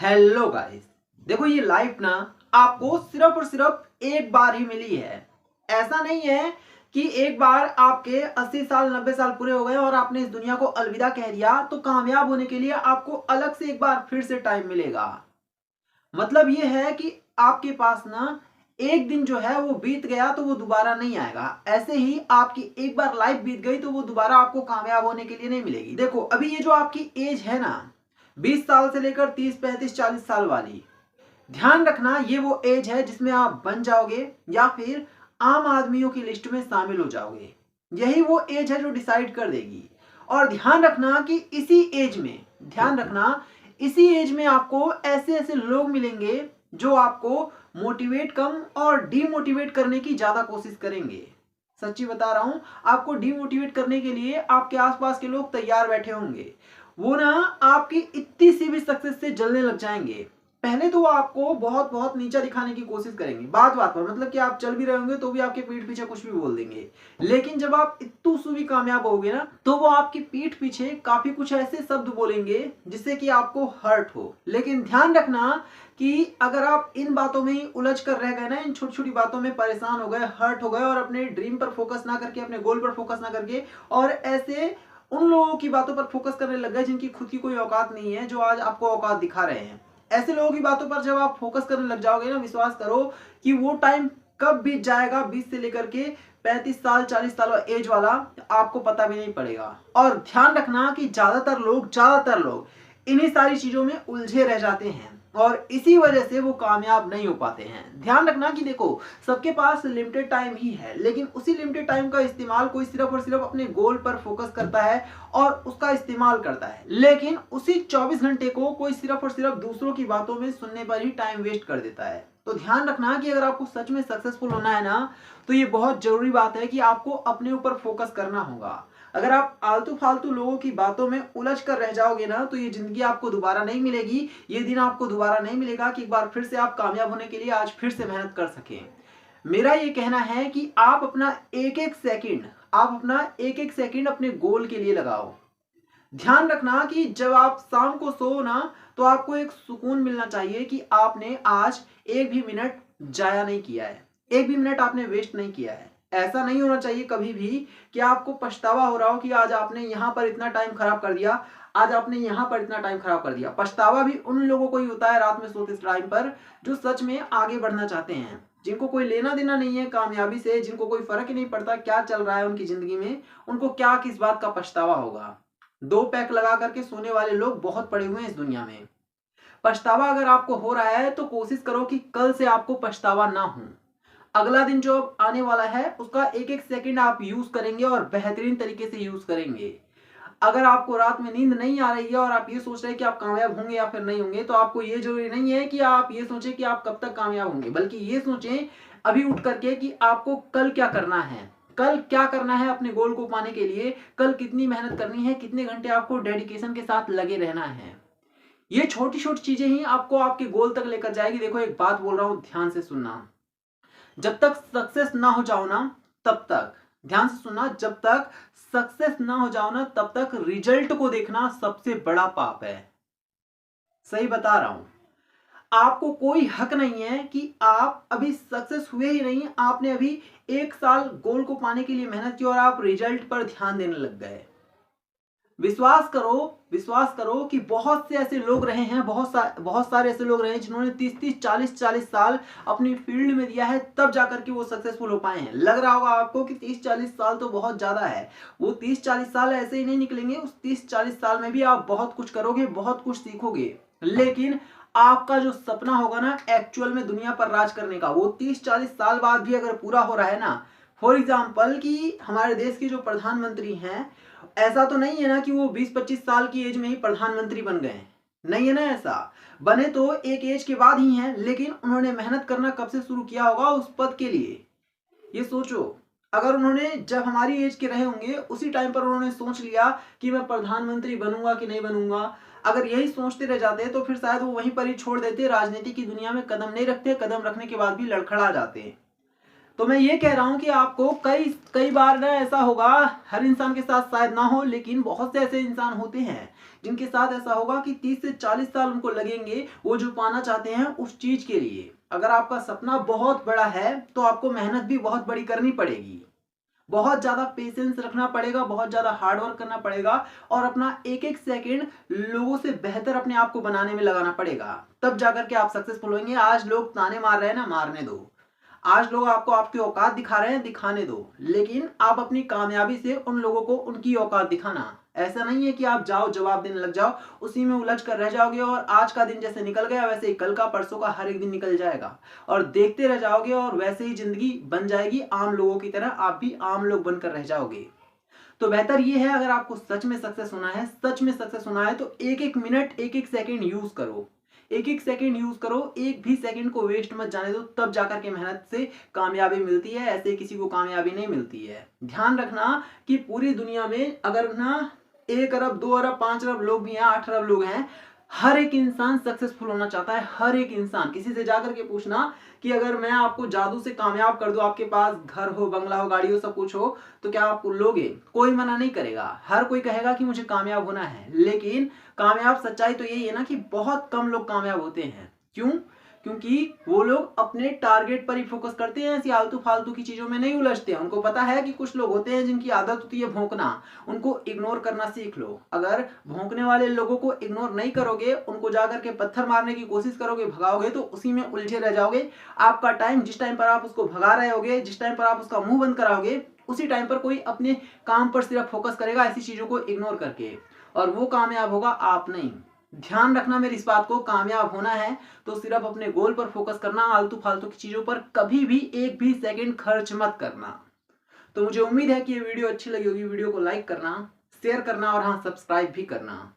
Hello guys, देखो ये life ना आपको सिर्फ और सिर्फ एक बार ही मिली है। ऐसा नहीं है कि एक बार आपके 80 साल 90 साल पूरे हो गए और आपने इस दुनिया को अलविदा कह दिया तो कामयाब होने के लिए आपको अलग से एक बार फिर से टाइम मिलेगा। मतलब ये है कि आपके पास ना एक दिन जो है वो बीत गया तो वो दोबारा नहीं आएगा। ऐसे ही आपकी एक बार लाइफ बीत गई तो वो दोबारा आपको कामयाब होने के लिए नहीं मिलेगी। देखो अभी ये जो आपकी एज है ना 20 साल से लेकर 30 35 40 साल वाली, ध्यान रखना ये वो एज है जिसमें आप बन जाओगे या फिर आम आदमियों की लिस्ट में शामिल हो जाओगे। यही वो एज है जो डिसाइड कर देगी। और ध्यान रखना कि इसी एज में आपको ऐसे ऐसे लोग मिलेंगे जो आपको मोटिवेट कम और डीमोटिवेट करने की ज्यादा कोशिश करेंगे। सच्ची बता रहा हूं, आपको डीमोटिवेट करने के लिए आपके आसपास के लोग तैयार बैठे होंगे। वो ना आपकी इतनी सी भी सक्सेस से जलने लग जाएंगे। पहले तो वो आपको बहुत बहुत नीचा दिखाने की कोशिश करेंगे, बात बात पर, मतलब कि आप चल भी रहे होंगे तो भी आपके पीठ पीछे कुछ भी बोल देंगे। लेकिन जब आप इतू सु भी कामयाब होगे ना तो वो आपकी पीठ पीछे काफी कुछ ऐसे शब्द बोलेंगे जिससे कि आपको हर्ट हो। लेकिन ध्यान रखना कि अगर आप इन बातों में ही उलझ कर रह गए ना, इन छोटी छोटी बातों में परेशान हो गए, हर्ट हो गए और अपने ड्रीम पर फोकस ना करके, अपने गोल पर फोकस ना करके और ऐसे उन लोगों की बातों पर फोकस करने लग गए जिनकी खुद की कोई औकात नहीं है, जो आज आपको औकात दिखा रहे हैं, ऐसे लोगों की बातों पर जब आप फोकस करने लग जाओगे ना, विश्वास करो कि वो टाइम कब बीत जाएगा 20 से लेकर के 35 साल 40 साल एज वाला, आपको पता भी नहीं पड़ेगा। और ध्यान रखना कि ज्यादातर लोग इन्हीं सारी चीजों में उलझे रह जाते हैं और इसी वजह से वो कामयाब नहीं हो पाते हैं। ध्यान रखना कि देखो सबके पास लिमिटेड टाइम ही है, लेकिन उसी लिमिटेड टाइम का इस्तेमाल कोई सिर्फ और सिर्फ अपने गोल पर फोकस करता है और उसका इस्तेमाल करता है, लेकिन उसी 24 घंटे को कोई सिर्फ और सिर्फ दूसरों की बातों में सुनने पर ही टाइम वेस्ट कर देता है। तो ध्यान रखना कि अगर आपको सच में सक्सेसफुल होना है ना, तो ये बहुत जरूरी बात है कि आपको अपने ऊपर फोकस करना होगा। अगर आप आलतू फालतू लोगों की बातों में उलझ कर रह जाओगे ना, तो ये जिंदगी आपको दोबारा नहीं मिलेगी, ये दिन आपको दोबारा नहीं मिलेगा कि एक बार फिर से आप कामयाब होने के लिए आज फिर से मेहनत कर सकें। मेरा ये कहना है कि आप अपना एक एक सेकंड अपने गोल के लिए लगाओ। ध्यान रखना कि जब आप शाम को सो ना, तो आपको एक सुकून मिलना चाहिए कि आपने आज एक भी मिनट जाया नहीं किया है, एक भी मिनट आपने वेस्ट नहीं किया है। ऐसा नहीं होना चाहिए कभी भी कि आपको पछतावा हो रहा हो कि आज आपने यहां पर इतना टाइम खराब कर दिया, आज आपने यहां पर इतना टाइम खराब कर दिया। पछतावा भी उन लोगों को ही होता है रात में सोते टाइम पर, जो सच में आगे बढ़ना चाहते हैं, जिनको कोई लेना देना नहीं है कामयाबी से, जिनको कोई फर्क ही नहीं पड़ता क्या चल रहा है उनकी जिंदगी में, उनको क्या किस बात का पछतावा होगा। दो पैक लगा करके सोने वाले लोग बहुत पड़े हुए हैं इस दुनिया में। पछतावा अगर आपको हो रहा है तो कोशिश करो कि कल से आपको पछतावा ना हो। अगला दिन जो आने वाला है उसका एक एक सेकंड आप यूज करेंगे और बेहतरीन तरीके से यूज करेंगे। अगर आपको रात में नींद नहीं आ रही है और आप ये सोच रहे हैं कि आप कामयाब होंगे या फिर नहीं होंगे, तो आपको ये जरूरी नहीं है कि आप ये सोचें कि आप कब तक कामयाब होंगे, बल्कि ये सोचें अभी उठ करके कि आपको कल क्या करना है, कल क्या करना है अपने गोल को पाने के लिए, कल कितनी मेहनत करनी है, कितने घंटे आपको डेडिकेशन के साथ लगे रहना है। ये छोटी छोटी चीजें ही आपको आपके गोल तक लेकर जाएगी। देखो एक बात बोल रहा हूं, ध्यान से सुनना। जब तक सक्सेस ना हो जाओ ना, तब तक, ध्यान से सुनना, जब तक सक्सेस ना हो जाओ ना तब तक रिजल्ट को देखना सबसे बड़ा पाप है। सही बता रहा हूं। आपको कोई हक नहीं है कि आप अभी सक्सेस हुए ही नहीं, आपने अभी एक साल गोल को पाने के लिए मेहनत की और आप रिजल्ट पर ध्यान देने लग गए। विश्वास करो कि बहुत से ऐसे लोग रहे हैं, बहुत सारे ऐसे लोग रहे हैं जिन्होंने 30 40 साल अपनी फील्ड में दिया है, तब जाकर के वो सक्सेसफुल हो पाए हैं। लग रहा होगा आपको कि 30 40 साल तो बहुत ज्यादा है, वो 30 40 साल ऐसे ही नहीं निकलेंगे। उस 30 40 साल में भी आप बहुत कुछ करोगे, बहुत कुछ सीखोगे, लेकिन आपका जो सपना होगा ना एक्चुअल में दुनिया पर राज करने का, वो 30 40 साल बाद भी अगर पूरा हो रहा है ना। फॉर एग्जाम्पल कि हमारे देश के जो प्रधानमंत्री हैं, ऐसा तो नहीं है ना कि वो 20 25 साल की एज में ही प्रधानमंत्री बन गए, नहीं है ना, ऐसा बने तो एक एज के बाद ही हैं, लेकिन उन्होंने मेहनत करना कब से शुरू किया होगा उस पद के लिए, ये सोचो। अगर उन्होंने जब हमारी एज के रहे होंगे उसी टाइम पर उन्होंने सोच लिया कि मैं प्रधानमंत्री बनूंगा कि नहीं बनूंगा, अगर यही सोचते रह जाते तो फिर शायद वो वहीं पर ही छोड़ देते, राजनीति की दुनिया में कदम नहीं रखते, कदम रखने के बाद भी लड़खड़ा जाते। तो मैं ये कह रहा हूं कि आपको कई कई बार ना ऐसा होगा, हर इंसान के साथ शायद ना हो, लेकिन बहुत से ऐसे इंसान होते हैं जिनके साथ ऐसा होगा कि 30 से 40 साल उनको लगेंगे वो जो पाना चाहते हैं उस चीज के लिए। अगर आपका सपना बहुत बड़ा है तो आपको मेहनत भी बहुत बड़ी करनी पड़ेगी, बहुत ज्यादा पेशेंस रखना पड़ेगा, बहुत ज्यादा हार्डवर्क करना पड़ेगा और अपना एक एक सेकंड लोगों से बेहतर अपने आप को बनाने में लगाना पड़ेगा, तब जाकर के आप सक्सेसफुल होंगे। आज लोग ताने मार रहे हैं ना, मारने दो। आज लोग आपको आपकी औकात दिखा रहे हैं, दिखाने दो, लेकिन आप अपनी कामयाबी से उन लोगों को उनकी औकात दिखाना। ऐसा नहीं है कि आप जाओ जवाब देने लग जाओ, उसी में उलझ कर रह जाओगे और आज का दिन जैसे निकल गया वैसे ही कल का परसों का हर एक दिन निकल जाएगा और देखते रह जाओगे और वैसे ही जिंदगी बन जाएगी आम लोगों की तरह, आप भी आम लोग बनकर रह जाओगे। तो बेहतर ये है, अगर आपको सच में सक्सेस होना है, सच में सक्सेस होना है, तो एक एक मिनट एक एक सेकंड यूज करो, एक एक सेकंड यूज करो, एक भी सेकंड को वेस्ट मत जाने दो, तब जाकर के मेहनत से कामयाबी मिलती है, ऐसे किसी को कामयाबी नहीं मिलती है। ध्यान रखना कि पूरी दुनिया में अगर ना 1 अरब 2 अरब 5 अरब लोग भी हैं, 8 अरब लोग हैं, हर एक इंसान सक्सेसफुल होना चाहता है, हर एक इंसान। किसी से जाकर के पूछना कि अगर मैं आपको जादू से कामयाब कर दूं, आपके पास घर हो, बंगला हो, गाड़ी हो, सब कुछ हो, तो क्या आप लोगे? कोई मना नहीं करेगा, हर कोई कहेगा कि मुझे कामयाब होना है। लेकिन कामयाब सच्चाई तो यही है ना कि बहुत कम लोग कामयाब होते हैं। क्यों? क्योंकि वो लोग अपने टारगेट पर ही फोकस करते हैं, ऐसी आलतू फालतू की चीजों में नहीं उलझते हैं। उनको पता है कि कुछ लोग होते हैं जिनकी आदत होती है भौंकना, उनको इग्नोर करना सीख लो। अगर भौंकने वाले लोगों को इग्नोर नहीं करोगे, उनको जाकर के पत्थर मारने की कोशिश करोगे, भगाओगे, तो उसी में उलझे रह जाओगे। आपका टाइम, जिस टाइम पर आप उसको भगा रहे होगे, जिस टाइम पर आप उसका मुंह बंद कराओगे, उसी टाइम पर कोई अपने काम पर सिर्फ फोकस करेगा ऐसी चीजों को इग्नोर करके, और वो कामयाब होगा, आप नहीं। ध्यान रखना मेरी इस बात को, कामयाब होना है तो सिर्फ अपने गोल पर फोकस करना, आलतू फालतू की चीजों पर कभी भी एक भी सेकंड खर्च मत करना। तो मुझे उम्मीद है कि ये वीडियो अच्छी लगी होगी। वीडियो को लाइक करना, शेयर करना और हाँ, सब्सक्राइब भी करना।